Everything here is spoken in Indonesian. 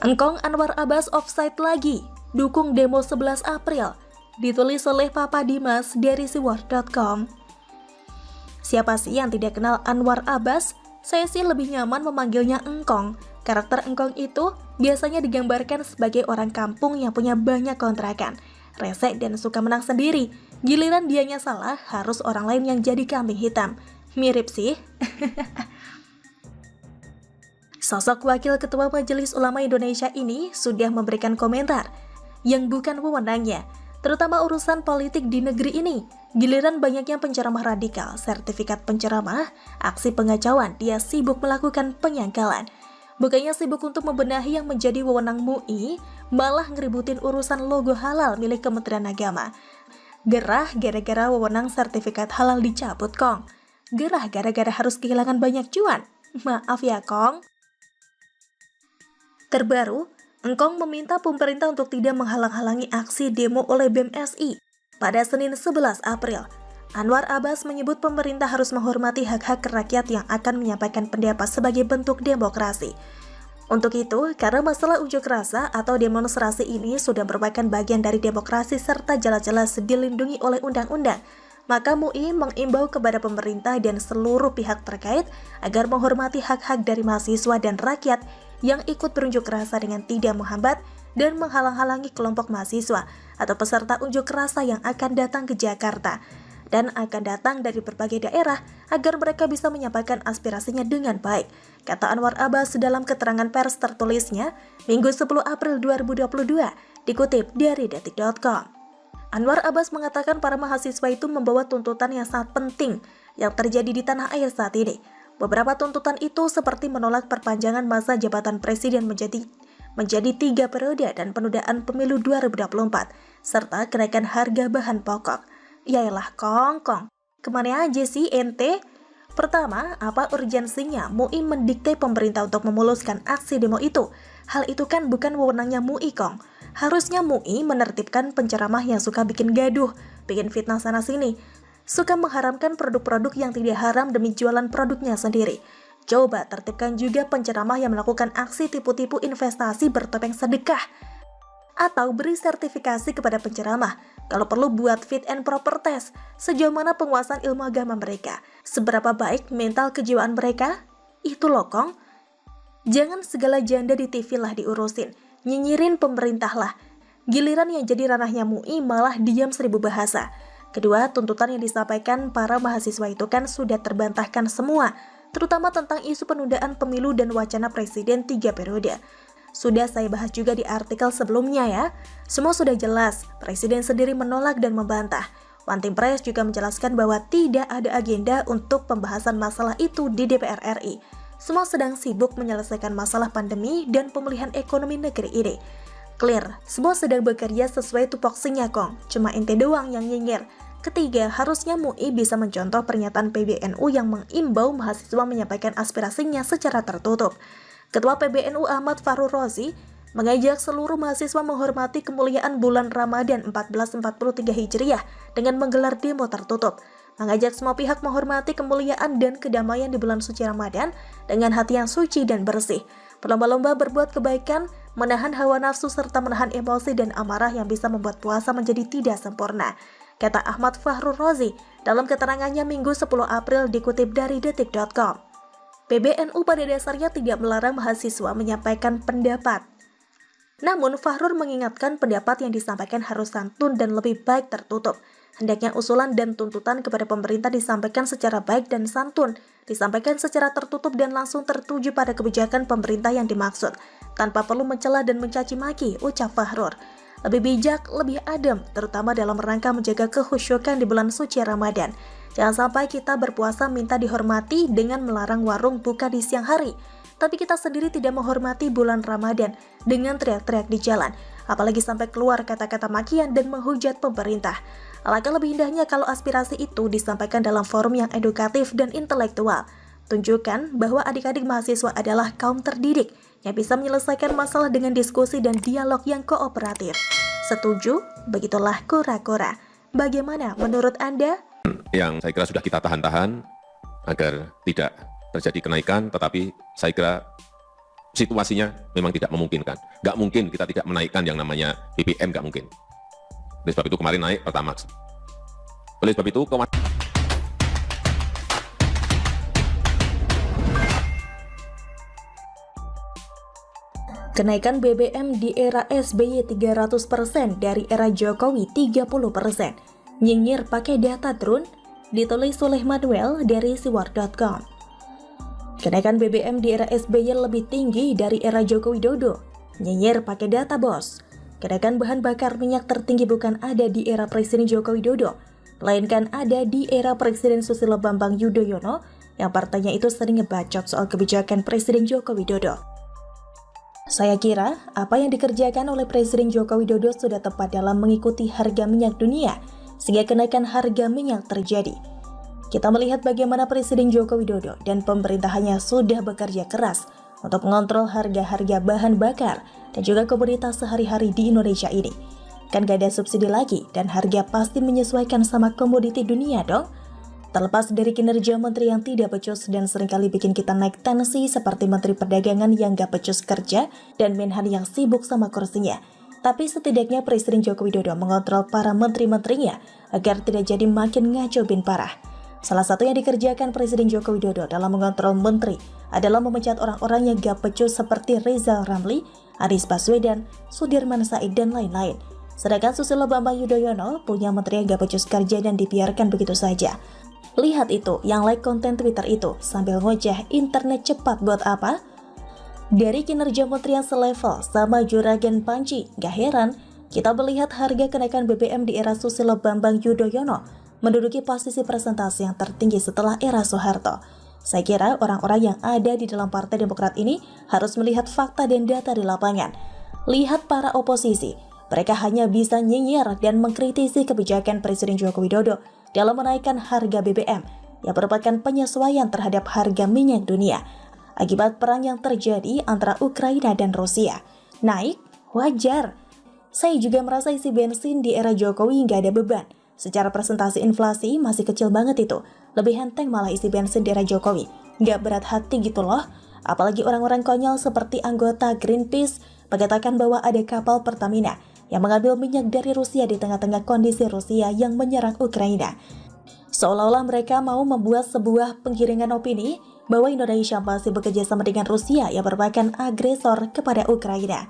Engkong Anwar Abbas offside lagi, dukung demo 11 April. Ditulis oleh Papa Dimas dari siwar.com. Siapa sih yang tidak kenal Anwar Abbas? Saya sih lebih nyaman memanggilnya Engkong. Karakter Engkong itu biasanya digambarkan sebagai orang kampung yang punya banyak kontrakan, rese dan suka menang sendiri. Giliran dianya salah, harus orang lain yang jadi kambing hitam. Mirip sih. Sosok Wakil Ketua Majelis Ulama Indonesia ini sudah memberikan komentar yang bukan wewenangnya, terutama urusan politik di negeri ini. Giliran banyaknya penceramah radikal, sertifikat penceramah, aksi pengacauan, dia sibuk melakukan penyangkalan. Bukannya sibuk untuk membenahi yang menjadi wewenang MUI, malah ngeributin urusan logo halal milik Kementerian Agama. Gerah gara-gara wewenang sertifikat halal dicabut, Kong. Gerah gara-gara harus kehilangan banyak cuan. Maaf ya, Kong. Terbaru, Engkong meminta pemerintah untuk tidak menghalang-halangi aksi demo oleh BEM SI. Pada Senin 11 April, Anwar Abbas menyebut pemerintah harus menghormati hak-hak rakyat yang akan menyampaikan pendapat sebagai bentuk demokrasi. Untuk itu, karena masalah unjuk rasa atau demonstrasi ini sudah merupakan bagian dari demokrasi serta jelas-jelas dilindungi oleh undang-undang, maka MUI mengimbau kepada pemerintah dan seluruh pihak terkait agar menghormati hak-hak dari mahasiswa dan rakyat yang ikut berunjuk rasa dengan tidak menghambat dan menghalang-halangi kelompok mahasiswa atau peserta unjuk rasa yang akan datang ke Jakarta dan akan datang dari berbagai daerah agar mereka bisa menyampaikan aspirasinya dengan baik, kata Anwar Abbas dalam keterangan pers tertulisnya Minggu 10 April 2022, dikutip dari detik.com. Anwar Abbas mengatakan para mahasiswa itu membawa tuntutan yang sangat penting yang terjadi di tanah air saat ini. Beberapa tuntutan itu seperti menolak perpanjangan masa jabatan presiden menjadi 3 periode dan penundaan pemilu 2024, serta kenaikan harga bahan pokok. Yaelah Kong, kemana aja sih ente? Pertama, apa urgensinya MUI mendikte pemerintah untuk memuluskan aksi demo itu? Hal itu kan bukan wewenangnya MUI, Kong. Harusnya MUI menertibkan penceramah yang suka bikin gaduh, bikin fitnah sana-sini, suka mengharamkan produk-produk yang tidak haram demi jualan produknya sendiri. Coba tertibkan juga penceramah yang melakukan aksi tipu-tipu investasi bertopeng sedekah. Atau beri sertifikasi kepada penceramah. Kalau perlu buat fit and proper test. Sejauh mana penguasaan ilmu agama mereka? Seberapa baik mental kejiwaan mereka? Itu loh, Kong. Jangan segala janda di TV lah diurusin. Nyinyirin pemerintah lah. Giliran yang jadi ranahnya MUI malah diam 1000 bahasa. Kedua, tuntutan yang disampaikan para mahasiswa itu kan sudah terbantahkan semua, terutama tentang isu penundaan pemilu dan wacana presiden 3 periode. Sudah saya bahas juga di artikel sebelumnya ya. Semua sudah jelas, presiden sendiri menolak dan membantah. One Team Press juga menjelaskan bahwa tidak ada agenda untuk pembahasan masalah itu di DPR RI. Semua sedang sibuk menyelesaikan masalah pandemi dan pemulihan ekonomi negeri ini. Clear, semua sedang bekerja sesuai tupoksinya, Kong. Cuma ente doang yang nyinyir. Ketiga, harusnya MUI bisa mencontoh pernyataan PBNU yang mengimbau mahasiswa menyampaikan aspirasinya secara tertutup. Ketua PBNU Ahmad Fahru Rozi mengajak seluruh mahasiswa menghormati kemuliaan bulan Ramadan 1443 Hijriah dengan menggelar demo tertutup. Mengajak semua pihak menghormati kemuliaan dan kedamaian di bulan suci Ramadan dengan hati yang suci dan bersih. Berlomba-lomba berbuat kebaikan, menahan hawa nafsu serta menahan emosi dan amarah yang bisa membuat puasa menjadi tidak sempurna, kata Ahmad Fahru Rozi dalam keterangannya Minggu 10 April dikutip dari detik.com. PBNU pada dasarnya tidak melarang mahasiswa menyampaikan pendapat. Namun Fahrur mengingatkan pendapat yang disampaikan harus santun dan lebih baik tertutup. Hendaknya usulan dan tuntutan kepada pemerintah disampaikan secara baik dan santun, disampaikan secara tertutup dan langsung tertuju pada kebijakan pemerintah yang dimaksud, tanpa perlu mencela dan mencaci maki, ucap Fahrur. Lebih bijak, lebih adem, terutama dalam rangka menjaga kehusyukan di bulan suci Ramadan. Jangan sampai kita berpuasa minta dihormati dengan melarang warung buka di siang hari, tapi kita sendiri tidak menghormati bulan Ramadan dengan teriak-teriak di jalan, apalagi sampai keluar kata-kata makian dan menghujat pemerintah. Alangkah lebih indahnya kalau aspirasi itu disampaikan dalam forum yang edukatif dan intelektual. Tunjukkan bahwa adik-adik mahasiswa adalah kaum terdidik yang bisa menyelesaikan masalah dengan diskusi dan dialog yang kooperatif. Setuju? Begitulah kura-kura. Bagaimana menurut Anda? Yang saya kira sudah kita tahan-tahan agar tidak terjadi kenaikan, tetapi saya kira situasinya memang tidak memungkinkan. Nggak mungkin kita tidak menaikkan yang namanya BBM, nggak mungkin. Oleh sebab itu kemarin naik Pertamax. Oleh sebab itu Kenaikan BBM di era SBY 300% dari era Jokowi 30%. Nyinyir pakai data drone, ditulis oleh Manuel dari siwar.com. Kenaikan BBM di era SBY lebih tinggi dari era Joko Widodo. Nyinyir pakai data bos. Kenaikan bahan bakar minyak tertinggi bukan ada di era Presiden Joko Widodo, melainkan ada di era Presiden Susilo Bambang Yudhoyono yang partainya itu sering ngebacot soal kebijakan Presiden Joko Widodo. Saya kira apa yang dikerjakan oleh Presiden Joko Widodo sudah tepat dalam mengikuti harga minyak dunia, sehingga kenaikan harga minyak terjadi. Kita melihat bagaimana Presiden Joko Widodo dan pemerintahannya sudah bekerja keras untuk mengontrol harga-harga bahan bakar dan juga komoditas sehari-hari di Indonesia ini. Kan gak ada subsidi lagi dan harga pasti menyesuaikan sama komoditi dunia dong. Terlepas dari kinerja menteri yang tidak becus dan seringkali bikin kita naik tensi seperti Menteri Perdagangan yang gak becus kerja dan Menhan yang sibuk sama kursinya. Tapi setidaknya Presiden Joko Widodo mengontrol para menteri-menterinya agar tidak jadi makin ngaco bin parah. Salah satu yang dikerjakan Presiden Joko Widodo dalam mengontrol menteri adalah memecat orang-orang yang gak becus seperti Rizal Ramli, Anies Baswedan, Sudirman Said, dan lain-lain. Sedangkan Susilo Bambang Yudhoyono punya menteri yang gak becus kerja dan dibiarkan begitu saja. Lihat itu, yang like konten Twitter itu sambil ngoceh internet cepat buat apa? Dari kinerja menteri yang selevel sama Juragan Panci, gak heran kita melihat harga kenaikan BBM di era Susilo Bambang Yudhoyono menduduki posisi presentasi yang tertinggi setelah era Soeharto. Saya kira orang-orang yang ada di dalam Partai Demokrat ini harus melihat fakta dan data di lapangan. Lihat para oposisi, mereka hanya bisa nyinyir dan mengkritisi kebijakan Presiden Joko Widodo dalam menaikkan harga BBM yang merupakan penyesuaian terhadap harga minyak dunia akibat perang yang terjadi antara Ukraina dan Rusia. Naik, wajar. Saya juga merasa isi bensin di era Jokowi nggak ada beban. Secara presentasi inflasi masih kecil banget itu. Lebih enteng malah isi bensin di era Jokowi. Nggak berat hati gitu loh. Apalagi orang-orang konyol seperti anggota Greenpeace mengatakan bahwa ada kapal Pertamina yang mengambil minyak dari Rusia di tengah-tengah kondisi Rusia yang menyerang Ukraina. Seolah-olah mereka mau membuat sebuah penggiringan opini bahwa Indonesia masih bekerja sama dengan Rusia yang merupakan agresor kepada Ukraina.